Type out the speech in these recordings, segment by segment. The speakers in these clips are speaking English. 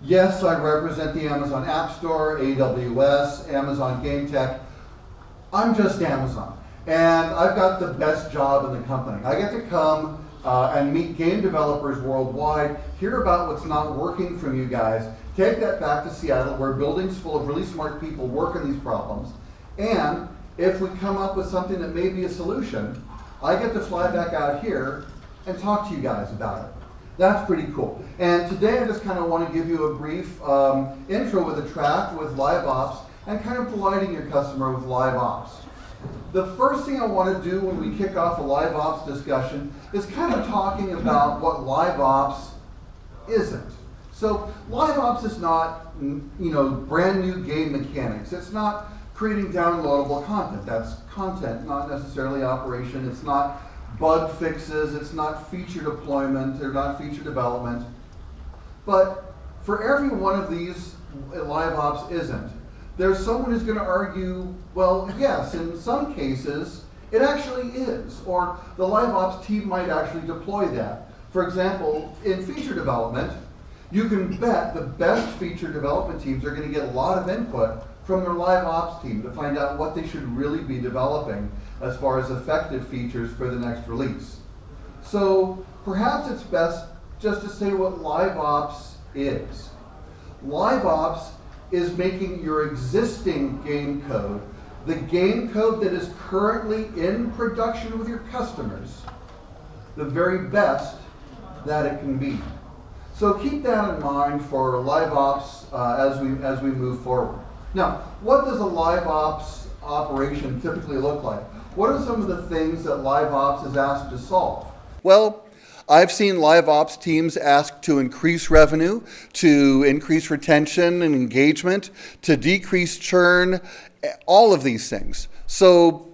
Yes, I represent the Amazon App Store, AWS, Amazon Game Tech. I'm just Amazon, and I've got the best job in the company. I get to come and meet game developers worldwide, hear about what's not working from you guys, take that back to Seattle where buildings full of really smart people work on these problems, and if we come up with something that may be a solution, I get to fly back out here and talk to you guys about it. That's pretty cool. And today I just kind of want to give you a brief intro with a track with live ops and kind of delighting your customer with live ops. The first thing I want to do when we kick off a live ops discussion is kind of talking about what live ops isn't. So live ops is not, brand new game mechanics. It's not creating downloadable content. That's content, not necessarily operation. It's not bug fixes, it's not feature deployment, or not feature development. But for every one of these, live ops isn't. There's someone who's going to argue, well, yes, in some cases, it actually is, or the live ops team might actually deploy that. For example, in feature development, you can bet the best feature development teams are going to get a lot of input from their live ops team to find out what they should really be developing as far as effective features for the next release. So perhaps it's best just to say what live ops is. Live ops is making your existing game code, the game code that is currently in production with your customers, the very best that it can be. So keep that in mind for live ops as we move forward. Now, what does a live ops operation typically look like? What are some of the things that live ops is asked to solve? Well, I've seen live ops teams asked to increase revenue, to increase retention and engagement, to decrease churn, all of these things. So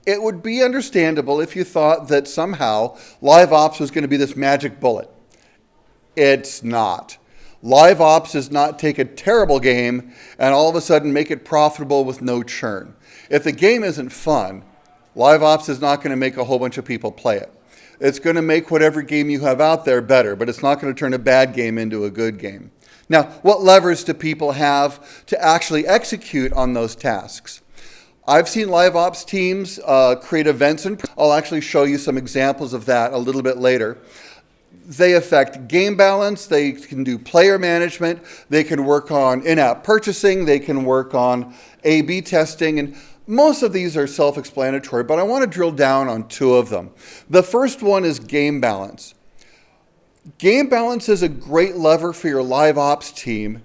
it would be understandable if you thought that somehow live ops was going to be this magic bullet. It's not. Live ops does not take a terrible game and all of a sudden make it profitable with no churn. If the game isn't fun, live ops is not going to make a whole bunch of people play it. It's going to make whatever game you have out there better, but it's not going to turn a bad game into a good game. Now, what levers do people have to actually execute on those tasks? I've seen live ops teams create events, and I'll actually show you some examples of that a little bit later. They affect game balance, they can do player management, they can work on in-app purchasing, they can work on A/B testing, and most of these are self-explanatory, but I want to drill down on two of them. The first one is game balance. Game balance is a great lever for your live ops team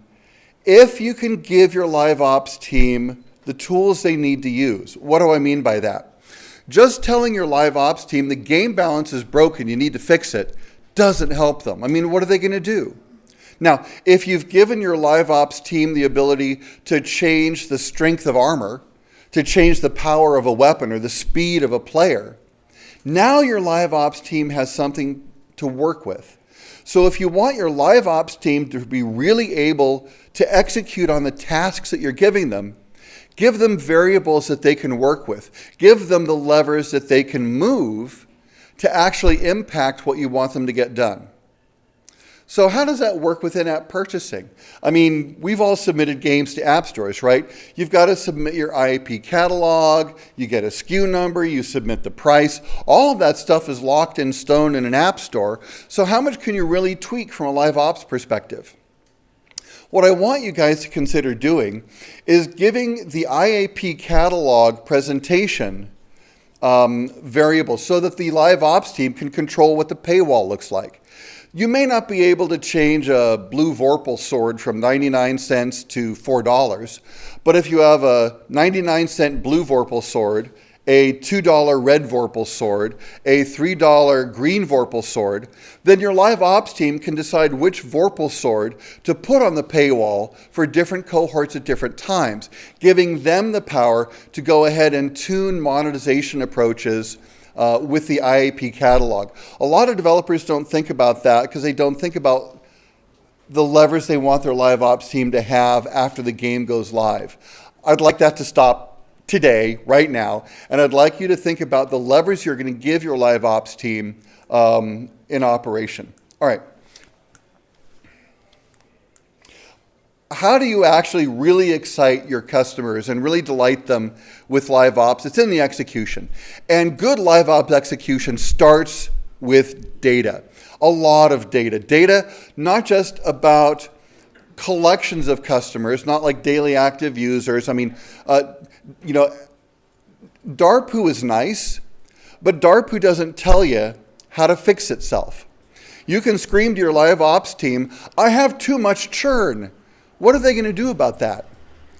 if you can give your live ops team the tools they need to use. What do I mean by that? Just telling your live ops team the game balance is broken, you need to fix it, doesn't help them. I mean, what are they going to do? Now, if you've given your live ops team the ability to change the strength of armor, to change the power of a weapon or the speed of a player, now your live ops team has something to work with. So if you want your live ops team to be really able to execute on the tasks that you're giving them, give them variables that they can work with. Give them the levers that they can move to actually impact what you want them to get done. So how does that work with in-app purchasing? I mean, we've all submitted games to app stores, right? You've got to submit your IAP catalog, you get a SKU number, you submit the price. All of that stuff is locked in stone in an app store. So how much can you really tweak from a live ops perspective? What I want you guys to consider doing is giving the IAP catalog presentation variables so that the live ops team can control what the paywall looks like. You may not be able to change a blue Vorpal sword from 99 cents to $4, but if you have a 99-cent blue Vorpal sword, a $2 red Vorpal sword, a $3 green Vorpal sword, then your live ops team can decide which Vorpal sword to put on the paywall for different cohorts at different times, giving them the power to go ahead and tune monetization approaches with the IAP catalog. A lot of developers don't think about that because they don't think about the levers they want their live ops team to have after the game goes live. I'd like that to stop today, right now, and I'd like you to think about the levers you're going to give your live ops team in operation. All right. how do you actually really excite your customers and really delight them with live ops? It's in the execution. And good live ops execution starts with data. A lot of data. Data not just about collections of customers, not like daily active users. I mean, DARPU is nice, but DARPU doesn't tell you how to fix itself. You can scream to your live ops team, I have too much churn. What are they going to do about that?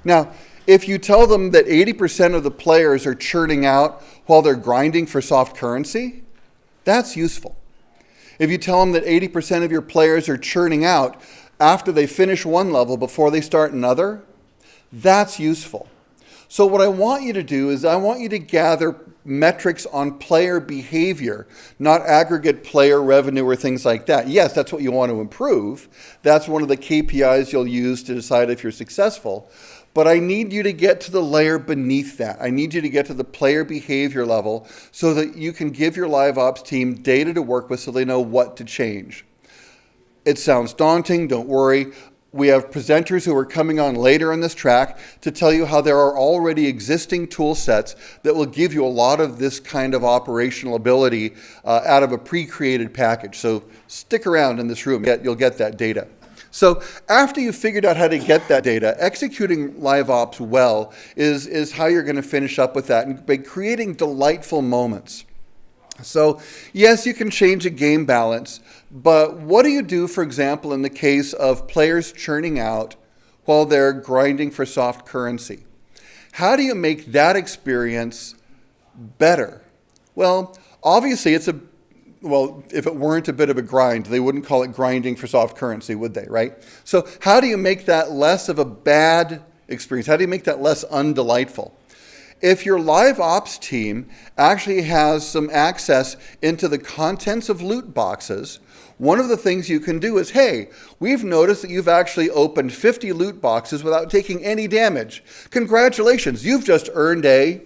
Now, if you tell them that 80% of the players are churning out while they're grinding for soft currency, that's useful. If you tell them that 80% of your players are churning out after they finish one level before they start another, that's useful. So what I want you to do is I want you to gather metrics on player behavior, not aggregate player revenue or things like that. Yes, that's what you want to improve. That's one of the KPIs you'll use to decide if you're successful. But I need you to get to the layer beneath that. I need you to get to the player behavior level so that you can give your live ops team data to work with so they know what to change. It sounds daunting, don't worry. We have presenters who are coming on later in this track to tell you how there are already existing tool sets that will give you a lot of this kind of operational ability out of a pre-created package. So stick around in this room, you'll get that data. So after you've figured out how to get that data, executing live ops well is how you're going to finish up with that, and by creating delightful moments. So yes, you can change a game balance, but what do you do, for example, in the case of players churning out while they're grinding for soft currency? How do you make that experience better? Well, obviously if it weren't a bit of a grind, they wouldn't call it grinding for soft currency, would they, right? So how do you make that less of a bad experience? How do you make that less undelightful? If your live ops team actually has some access into the contents of loot boxes, one of the things you can do is, hey, we've noticed that you've actually opened 50 loot boxes without taking any damage. Congratulations, you've just earned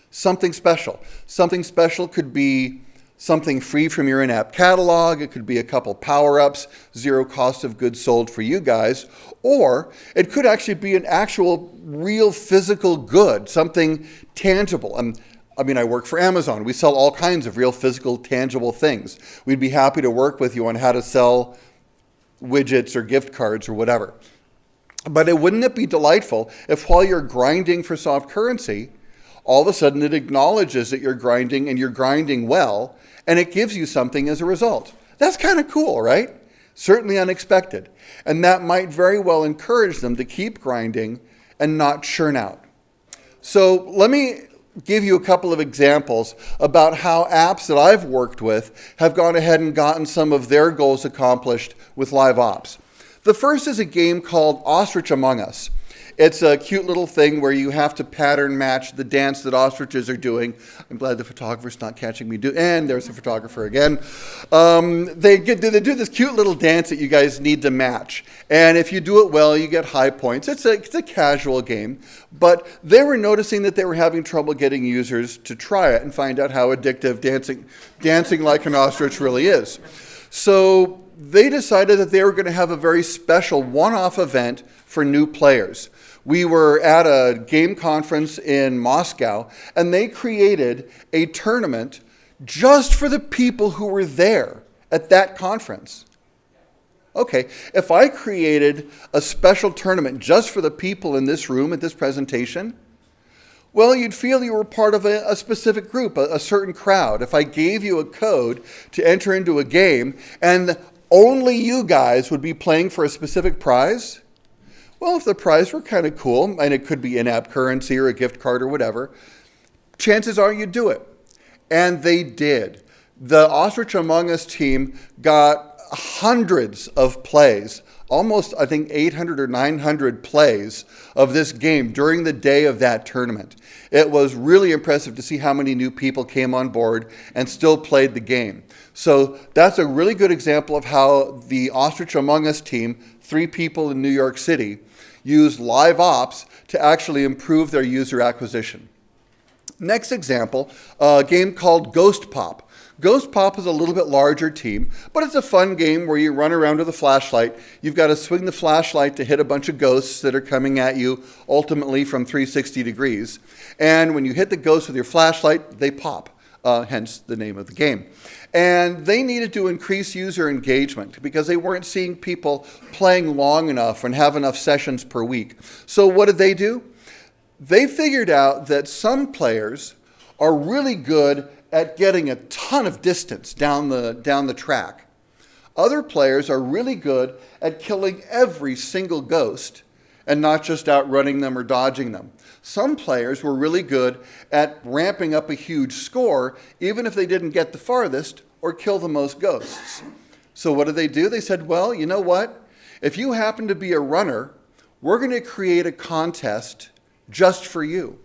something special. Something special could be something free from your in-app catalog. It could be a couple power-ups, zero cost of goods sold for you guys. Or it could actually be an actual real physical good, something tangible. I work for Amazon. We sell all kinds of real physical, tangible things. We'd be happy to work with you on how to sell widgets or gift cards or whatever. But wouldn't it be delightful if while you're grinding for soft currency, all of a sudden it acknowledges that you're grinding and you're grinding well, and it gives you something as a result? That's kind of cool, right? Certainly unexpected. And that might very well encourage them to keep grinding and not churn out. So let me give you a couple of examples about how apps that I've worked with have gone ahead and gotten some of their goals accomplished with live ops. The first is a game called Ostrich Among Us. It's a cute little thing where you have to pattern match the dance that ostriches are doing. I'm glad the photographer's not catching me and there's the photographer again. They do this cute little dance that you guys need to match. And if you do it well, you get high points. It's a casual game. But they were noticing that they were having trouble getting users to try it and find out how addictive dancing like an ostrich really is. So they decided that they were going to have a very special one-off event for new players. We were at a game conference in Moscow, and they created a tournament just for the people who were there at that conference. Okay, if I created a special tournament just for the people in this room at this presentation, well, you'd feel you were part of a specific group, a certain crowd. If I gave you a code to enter into a game, and only you guys would be playing for a specific prize, well, if the prize were kind of cool, and it could be in-app currency or a gift card or whatever, chances are you'd do it. And they did. The Ostrich Among Us team got hundreds of plays, almost, I think, 800 or 900 plays of this game during the day of that tournament. It was really impressive to see how many new people came on board and still played the game. So that's a really good example of how the Ostrich Among Us team, 3 people in New York City, used live ops to actually improve their user acquisition. Next example, a game called Ghost Pop. Ghost Pop is a little bit larger team, but it's a fun game where you run around with a flashlight. You've got to swing the flashlight to hit a bunch of ghosts that are coming at you, ultimately from 360 degrees. And when you hit the ghosts with your flashlight, they pop, hence the name of the game. And they needed to increase user engagement because they weren't seeing people playing long enough and have enough sessions per week. So what did they do? They figured out that some players are really good at getting a ton of distance down the track. Other players are really good at killing every single ghost and not just outrunning them or dodging them. Some players were really good at ramping up a huge score even if they didn't get the farthest or kill the most ghosts. So what did they do? They said, well, you know what? If you happen to be a runner, we're going to create a contest just for you.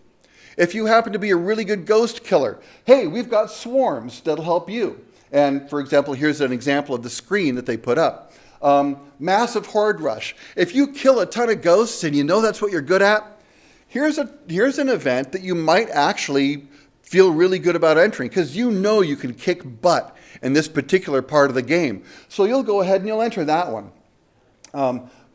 If you happen to be a really good ghost killer, hey, we've got swarms that'll help you. And for example, here's an example of the screen that they put up. Massive horde rush. If you kill a ton of ghosts and you know that's what you're good at, here's an event that you might actually feel really good about entering because you know you can kick butt in this particular part of the game. So you'll go ahead and you'll enter that one.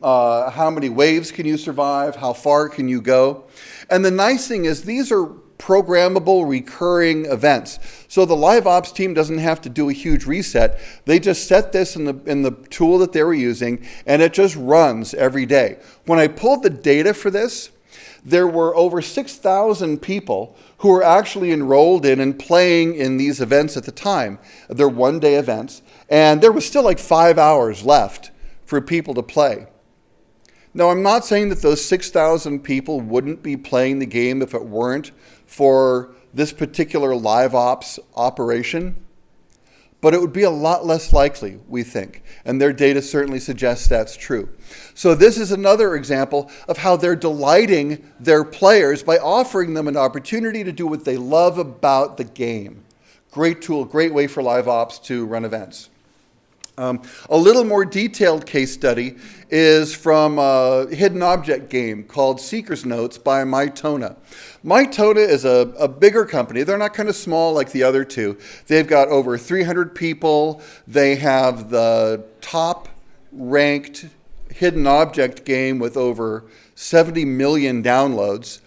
How many waves can you survive? How far can you go? And the nice thing is these are programmable, recurring events. So the live ops team doesn't have to do a huge reset. They just set this in the tool that they were using, and it just runs every day. When I pulled the data for this, there were over 6,000 people who were actually enrolled in and playing in these events at the time. They're one-day events, and there was still like 5 hours left for people to play. Now, I'm not saying that those 6,000 people wouldn't be playing the game if it weren't for this particular live ops operation, but it would be a lot less likely, we think, and their data certainly suggests that's true. So this is another example of how they're delighting their players by offering them an opportunity to do what they love about the game. Great tool, great way for live ops to run events. A little more detailed case study is from a hidden object game called Seeker's Notes by Mytona. Mytona is a bigger company. They're not kind of small like the other two. They've got over 300 people. They have the top ranked hidden object game with over 70 million downloads.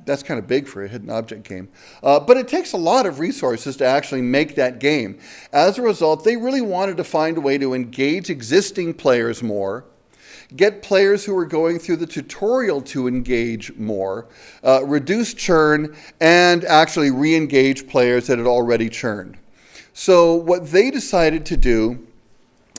That's kind of big for a hidden object game. But it takes a lot of resources to actually make that game. As a result, they really wanted to find a way to engage existing players more, get players who are going through the tutorial to engage more, reduce churn, and actually re-engage players that had already churned. So what they decided to do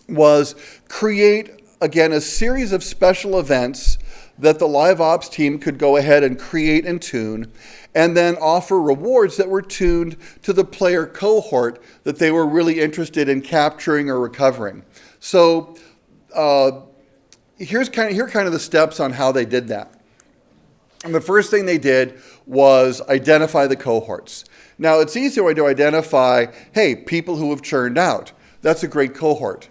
was create, again, a series of special events that the live ops team could go ahead and create and tune, and then offer rewards that were tuned to the player cohort that they were really interested in capturing or recovering. So here are kind of the steps on how they did that. And the first thing they did was identify the cohorts. Now, it's easier to identify, hey, people who have churned out. That's a great cohort.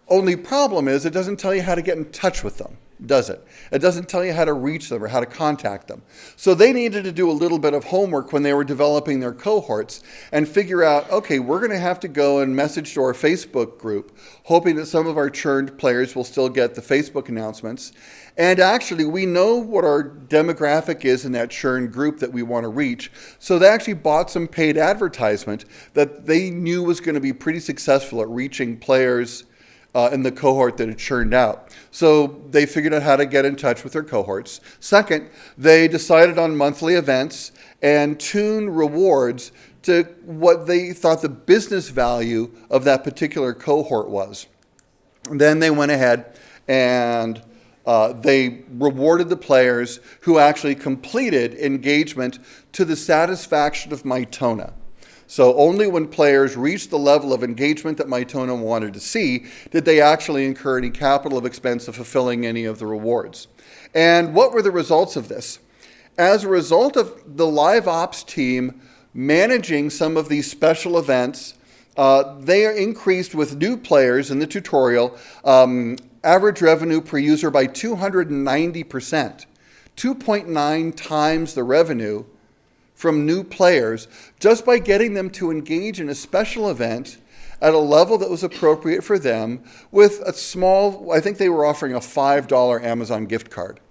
Only problem is it doesn't tell you how to get in touch with them, does it? It doesn't tell you how to reach them or how to contact them. So they needed to do a little bit of homework when they were developing their cohorts and figure out, okay, we're going to have to go and message to our Facebook group, hoping that some of our churned players will still get the Facebook announcements. And actually, we know what our demographic is in that churned group that we want to reach. So they actually bought some paid advertisement that they knew was going to be pretty successful at reaching players in the cohort that had churned out. So they figured out how to get in touch with their cohorts. Second, they decided on monthly events and tuned rewards to what they thought the business value of that particular cohort was. And then they went ahead and they rewarded the players who actually completed engagement to the satisfaction of Mytona. So only when players reached the level of engagement that Mytona wanted to see did they actually incur any capital expense of fulfilling any of the rewards. And what were the results of this? As a result of the live ops team managing some of these special events, they are increased with new players in the tutorial, average revenue per user by 290%, 2.9 times the revenue from new players just by getting them to engage in a special event at a level that was appropriate for them with a small, I think they were offering a $5 Amazon gift card.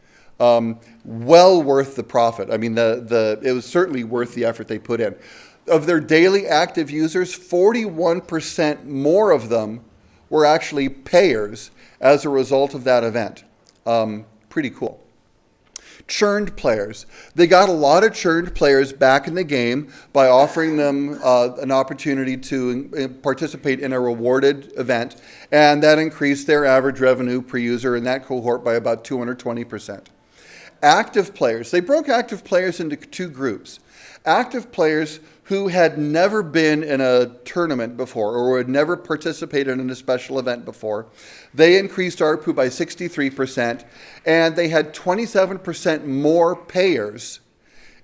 Well worth the profit. I mean, it was certainly worth the effort they put in. Of their daily active users, 41% more of them were actually payers as a result of that event. Pretty cool. Churned players. They got a lot of churned players back in the game by offering them an opportunity to participate in a rewarded event, and that increased their average revenue per user in that cohort by about 220%. Active players. They broke active players into two groups. Active players who had never been in a tournament before or had never participated in a special event before. They increased ARPU by 63%, and they had 27% more payers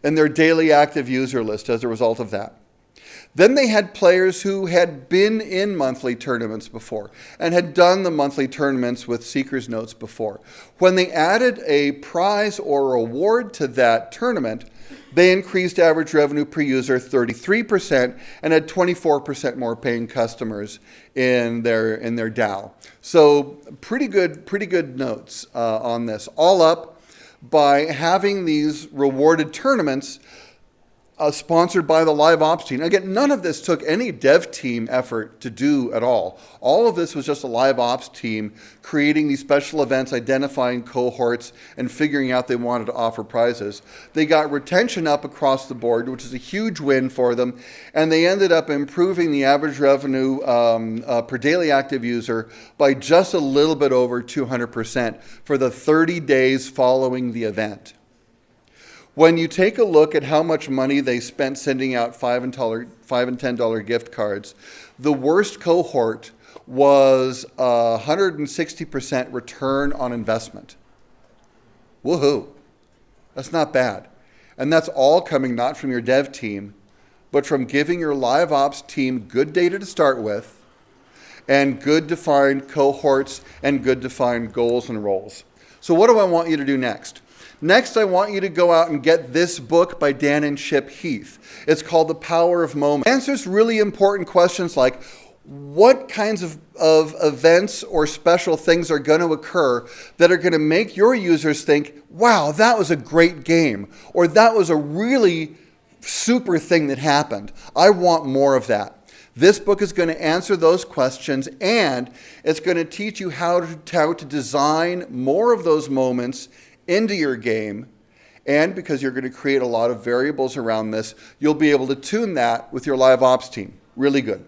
in their daily active user list as a result of that. Then they had players who had been in monthly tournaments before and had done the monthly tournaments with Seeker's Notes before. When they added a prize or award to that tournament, they increased average revenue per user 33% and had 24% more paying customers in their DAO. So pretty good notes on this. All up, by having these rewarded tournaments sponsored by the live ops team. Again, none of this took any dev team effort to do at all. All of this was just a live ops team creating these special events, identifying cohorts, and figuring out they wanted to offer prizes. They got retention up across the board, which is a huge win for them, and they ended up improving the average revenue per daily active user by just a little bit over 200% for the 30 days following the event. When you take a look at how much money they spent sending out $5 and $10 gift cards, the worst cohort was 160% return on investment. Woohoo! That's not bad. And that's all coming not from your dev team, but from giving your live ops team good data to start with and good defined cohorts and good defined goals and roles. So what do I want you to do next? Next, I want you to go out and get this book by Dan and Chip Heath. It's called The Power of Moments. It answers really important questions like, what kinds of events or special things are going to occur that are going to make your users think, wow, that was a great game, or that was a really super thing that happened. I want more of that. This book is going to answer those questions, and it's going to teach you how to design more of those moments into your game, and because you're going to create a lot of variables around this, you'll be able to tune that with your live ops team. Really good.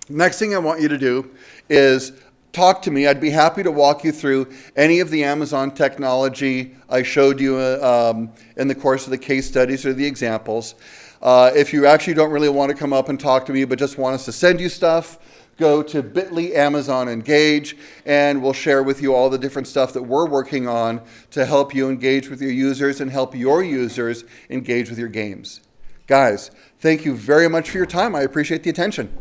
Next thing I want you to do is talk to me. I'd be happy to walk you through any of the Amazon technology I showed you in the course of the case studies or the examples. If you actually don't really want to come up and talk to me but just want us to send you stuff, go to bit.ly Amazon Engage, and we'll share with you all the different stuff that we're working on to help you engage with your users and help your users engage with your games. Guys, thank you very much for your time. I appreciate the attention.